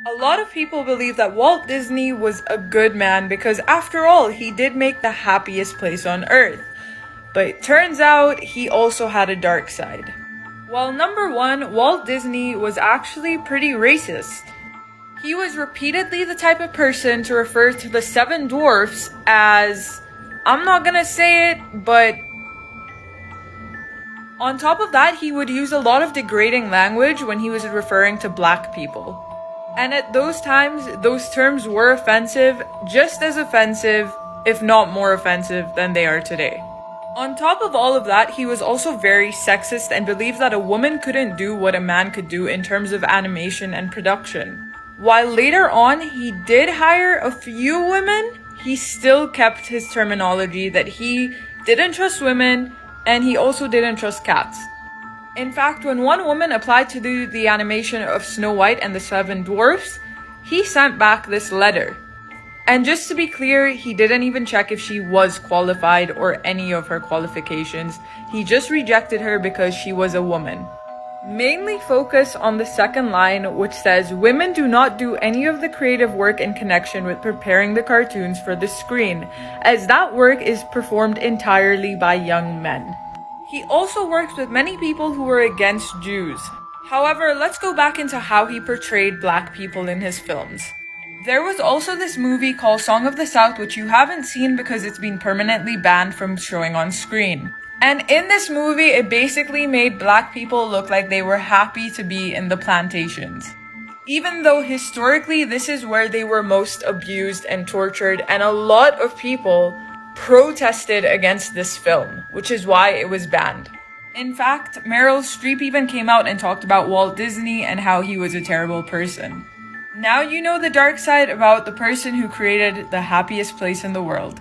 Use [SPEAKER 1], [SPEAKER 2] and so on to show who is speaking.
[SPEAKER 1] A lot of people believe that Walt Disney was a good man because, after all, he did make the happiest place on earth. But it turns out he also had a dark side. Well, number one, Walt Disney was actually pretty racist. He was repeatedly the type of person to refer to the seven dwarfs as, I'm not gonna say it, but on top of that, he would use a lot of degrading language when he was referring to black people. And at those times, those terms were offensive, just as offensive, if not more offensive, than they are today. On top of all of that, he was also very sexist and believed that a woman couldn't do what a man could do in terms of animation and production. While later on he did hire a few women, he still kept his terminology that he didn't trust women and he also didn't trust cats. In fact, when one woman applied to do the animation of Snow White and the Seven Dwarfs, he sent back this letter. And just to be clear, he didn't even check if she was qualified or any of her qualifications. He just rejected her because she was a woman. Mainly focus on the second line, which says, "Women do not do any of the creative work in connection with preparing the cartoons for the screen, as that work is performed entirely by young men." He also worked with many people who were against Jews. However, let's go back into how he portrayed black people in his films. There was also this movie called Song of the South, which you haven't seen because it's been permanently banned from showing on screen. And in this movie, it basically made black people look like they were happy to be in the plantations. Even though historically this is where they were most abused and tortured, and a lot of people protested against this film, which is why it was banned. In fact, Meryl Streep even came out and talked about Walt Disney and how he was a terrible person. Now you know the dark side about the person who created the happiest place in the world.